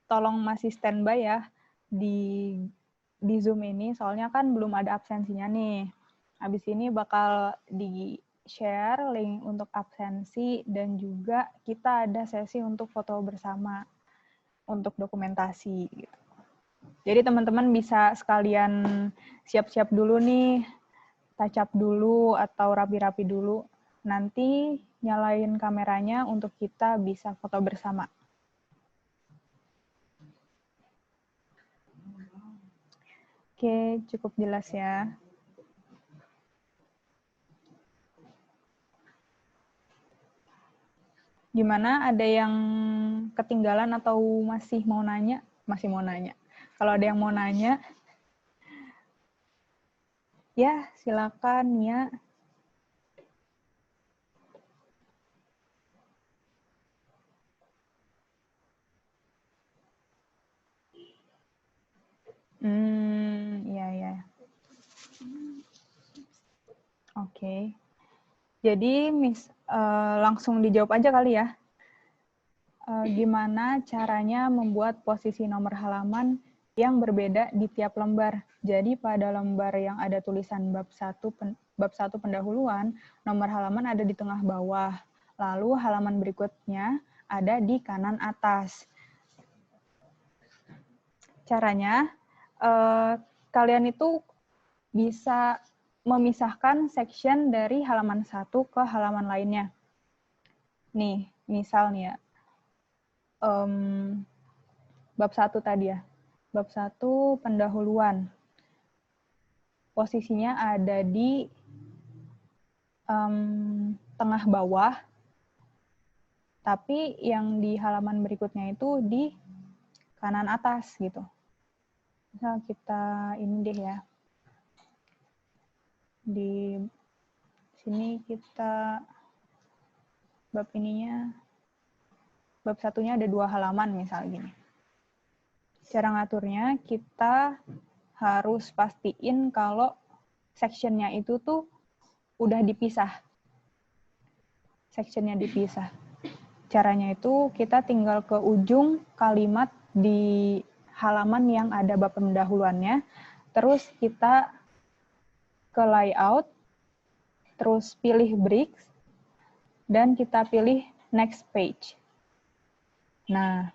tolong masih standby ya di Zoom ini, soalnya kan belum ada absensinya nih. Habis ini bakal di-share link untuk absensi dan juga kita ada sesi untuk foto bersama untuk dokumentasi. Gitu. Jadi teman-teman bisa sekalian siap-siap dulu nih, touch up dulu atau rapi-rapi dulu. Nanti nyalain kameranya untuk kita bisa foto bersama. Oke, cukup jelas ya. Gimana? Ada yang ketinggalan atau masih mau nanya? Masih mau nanya. Kalau ada yang mau nanya, ya silakan ya. Iya ya. Oke. Jadi langsung dijawab aja kali ya. Gimana caranya membuat posisi nomor halaman yang berbeda di tiap lembar. Jadi pada lembar yang ada tulisan bab 1 pendahuluan, nomor halaman ada di tengah bawah. Lalu halaman berikutnya ada di kanan atas. Caranya, kalian itu bisa memisahkan section dari halaman 1 ke halaman lainnya. Nih, misalnya, bab 1 tadi ya. Bab 1 pendahuluan. Posisinya ada di tengah bawah, tapi yang di halaman berikutnya itu di kanan atas gitu. Misal kita ini deh ya. Di sini kita bab ininya, bab satunya ada 2 halaman misal gini. Cara ngaturnya kita harus pastiin kalau sectionnya itu tuh udah dipisah. Sectionnya dipisah. Caranya itu kita tinggal ke ujung kalimat di halaman yang ada bab pendahuluannya, terus kita ke layout, terus pilih breaks, dan kita pilih next page. Nah,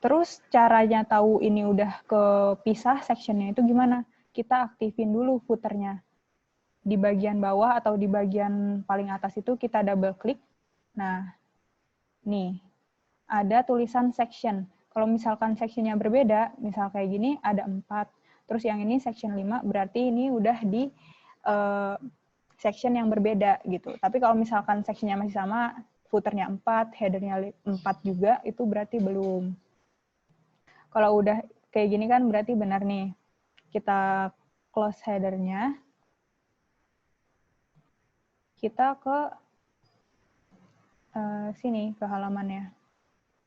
terus caranya tahu ini udah kepisah sectionnya itu gimana? Kita aktifin dulu footernya. Di bagian bawah atau di bagian paling atas itu kita double klik. Nah, nih, ada tulisan section. Kalau misalkan sectionnya berbeda, misal kayak gini ada 4, terus yang ini section 5, berarti ini udah di section yang berbeda gitu. Tapi kalau misalkan sectionnya masih sama, footernya 4, headernya 4 juga, itu berarti belum. Kalau udah kayak gini kan berarti benar nih. Kita close headernya. Kita ke sini, ke halamannya.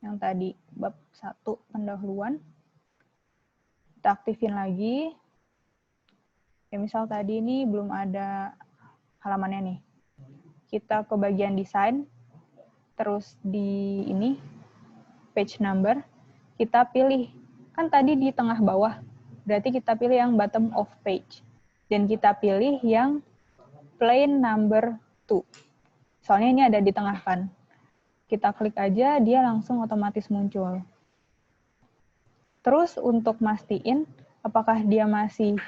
Yang tadi, bab 1 pendahuluan. Kita aktifin lagi. Ya misal tadi ini belum ada halamannya nih. Kita ke bagian desain, terus di ini, page number, kita pilih. Kan tadi di tengah bawah, berarti kita pilih yang bottom of page. Dan kita pilih yang plain number 2. Soalnya ini ada di tengah kan. Kita klik aja, dia langsung otomatis muncul. Terus untuk mastiin apakah dia masih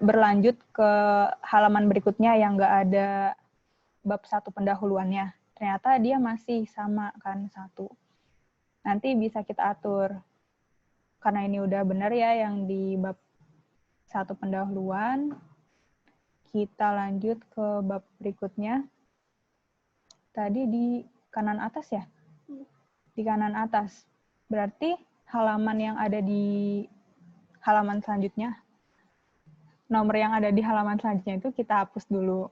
berlanjut ke halaman berikutnya yang nggak ada bab 1 pendahuluannya. Ternyata dia masih sama kan 1. Nanti bisa kita atur. Karena ini udah benar ya yang di bab 1 pendahuluan, kita lanjut ke bab berikutnya. Tadi di kanan atas ya? Di kanan atas. Berarti halaman yang ada di halaman selanjutnya, nomor yang ada di halaman selanjutnya itu kita hapus dulu.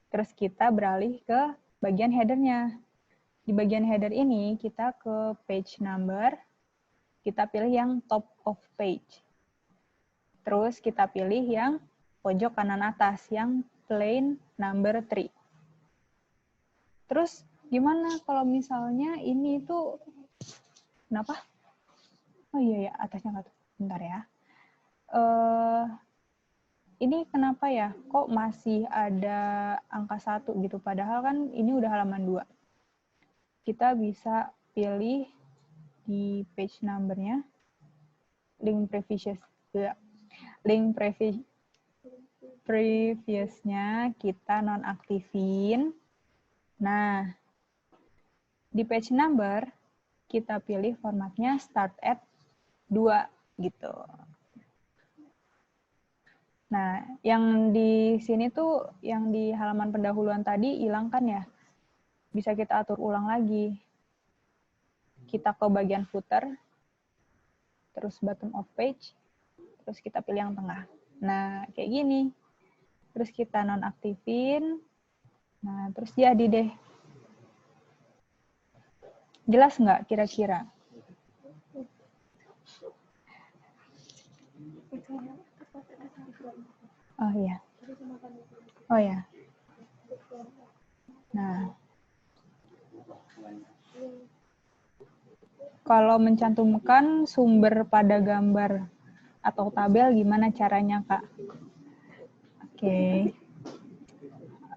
Terus kita beralih ke bagian headernya. Di bagian header ini kita ke page number, kita pilih yang top of page. Terus kita pilih yang pojok kanan atas, yang plain number 3. Terus gimana kalau misalnya ini tuh, kenapa? Oh iya ya, atasnya nggak tuh. Bentar ya. Ini kenapa ya? Kok masih ada angka 1 gitu? Padahal kan ini udah halaman 2. Kita bisa pilih di page number-nya, link previous-nya kita nonaktifin. Nah, di page number, kita pilih formatnya start at 2 gitu. Nah, yang di sini tuh, yang di halaman pendahuluan tadi hilang kan ya? Bisa kita atur ulang lagi. Kita ke bagian footer, terus bottom of page, terus kita pilih yang tengah. Nah, kayak gini. Terus kita nonaktifin. Nah, terus jadi deh. Jelas nggak kira-kira? Oh iya. Oh ya. Nah, kalau mencantumkan sumber pada gambar atau tabel gimana caranya, Kak? Oke.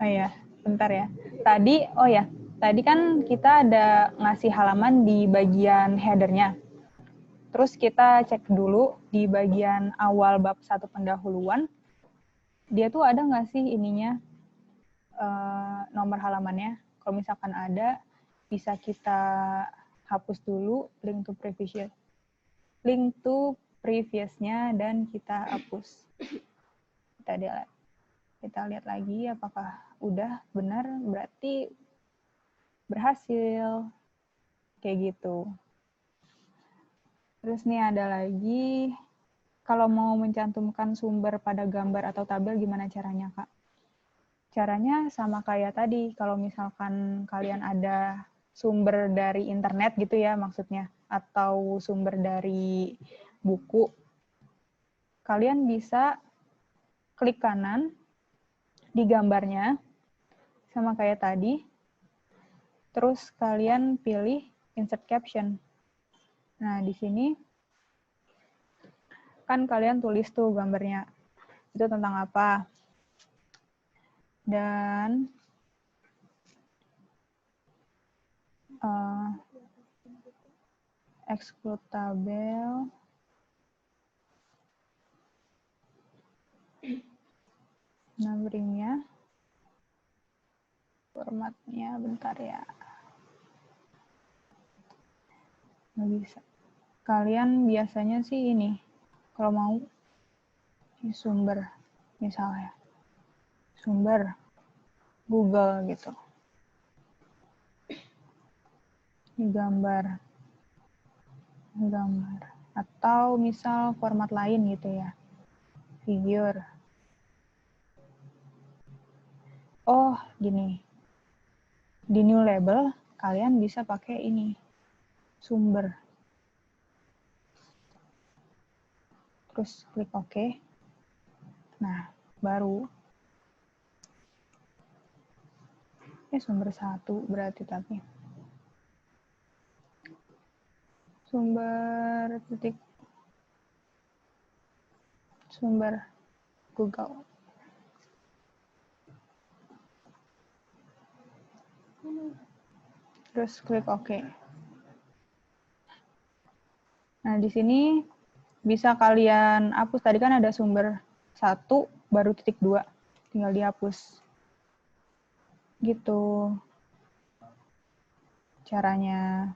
Oh ya, bentar ya. Tadi kan kita ada ngasih halaman di bagian headernya. Terus kita cek dulu di bagian awal bab 1 pendahuluan, dia tuh ada nggak sih ininya, nomor halamannya? Kalau misalkan ada, bisa kita hapus dulu link to previous-nya dan kita hapus. Kita delete. Kita lihat lagi apakah udah benar, berarti berhasil. Kayak gitu. Terus nih ada lagi, kalau mau mencantumkan sumber pada gambar atau tabel gimana caranya, Kak? Caranya sama kayak tadi, kalau misalkan kalian ada sumber dari internet gitu ya maksudnya, atau sumber dari buku, kalian bisa klik kanan di gambarnya, sama kayak tadi, terus kalian pilih insert caption. Nah, di sini kan kalian tulis tuh gambarnya, itu tentang apa. Dan exclude tabel, numberingnya, formatnya, bentar ya. Nggak bisa. Kalian biasanya sih ini, kalau mau sumber, misalnya sumber Google gitu, ini gambar, atau misal format lain gitu ya, figure. Oh, gini, di new label kalian bisa pakai ini, sumber. Terus klik OK. Nah, baru sumber 1 berarti, tapi sumber Google. Terus klik OK. Nah, di sini bisa kalian hapus. Tadi kan ada sumber 1 baru titik 2. Tinggal dihapus. Gitu caranya.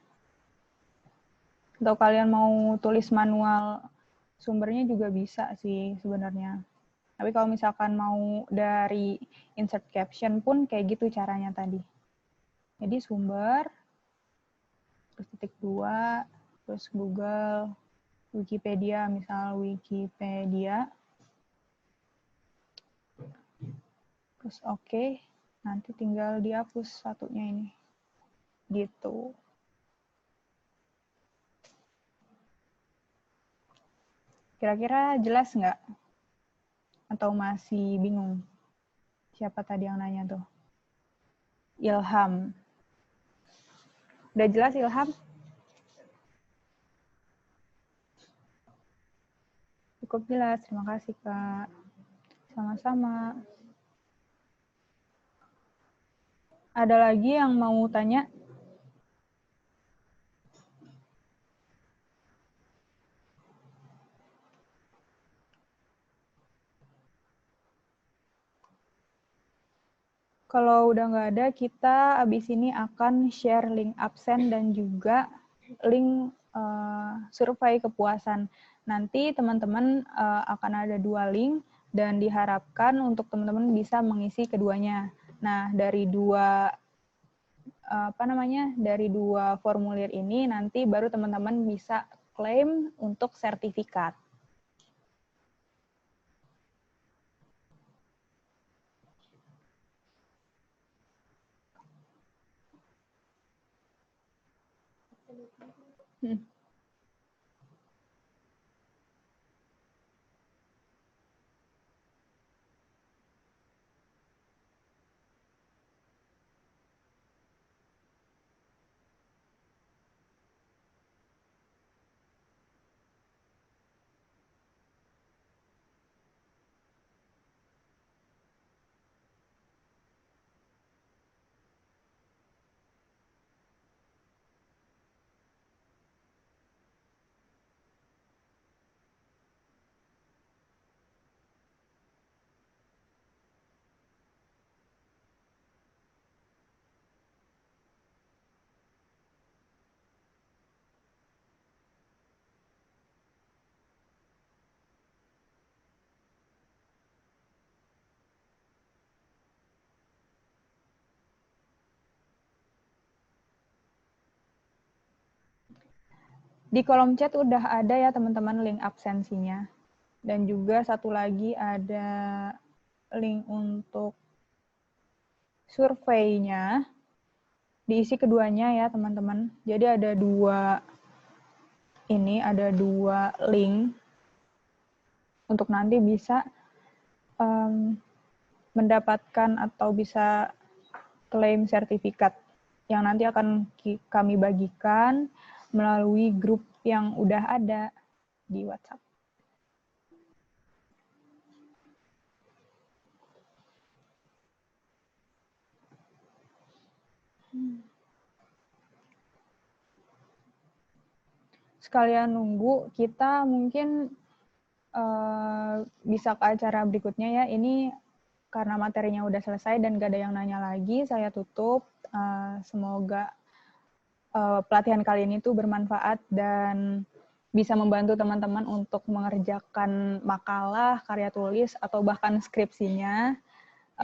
Atau kalian mau tulis manual sumbernya juga bisa sih sebenarnya. Tapi kalau misalkan mau dari insert caption pun kayak gitu caranya tadi. Jadi sumber, terus titik 2, terus Google, Wikipedia, misal Wikipedia, terus OK, nanti tinggal dihapus satunya ini. Gitu. Kira-kira jelas nggak? Atau masih bingung? Siapa tadi yang nanya tuh? Ilham. Udah jelas, Ilham? Cukup jelas, terima kasih, Kak. Sama-sama. Ada lagi yang mau tanya? Kalau udah nggak ada, kita abis ini akan share link absen dan juga link survei kepuasan. Nanti teman-teman akan ada 2 link dan diharapkan untuk teman-teman bisa mengisi keduanya. Nah, dari dari dua formulir ini nanti baru teman-teman bisa klaim untuk sertifikat. Di kolom chat udah ada ya teman-teman link absensinya. Dan juga satu lagi ada link untuk surveinya. Diisi keduanya ya teman-teman. Jadi ada dua link untuk nanti bisa mendapatkan atau bisa klaim sertifikat yang nanti akan kami bagikan melalui grup yang udah ada di WhatsApp. Sekalian nunggu, kita mungkin bisa ke acara berikutnya ya. Ini karena materinya udah selesai dan gak ada yang nanya lagi, saya tutup. Semoga pelatihan kali ini tuh bermanfaat dan bisa membantu teman-teman untuk mengerjakan makalah, karya tulis, atau bahkan skripsinya.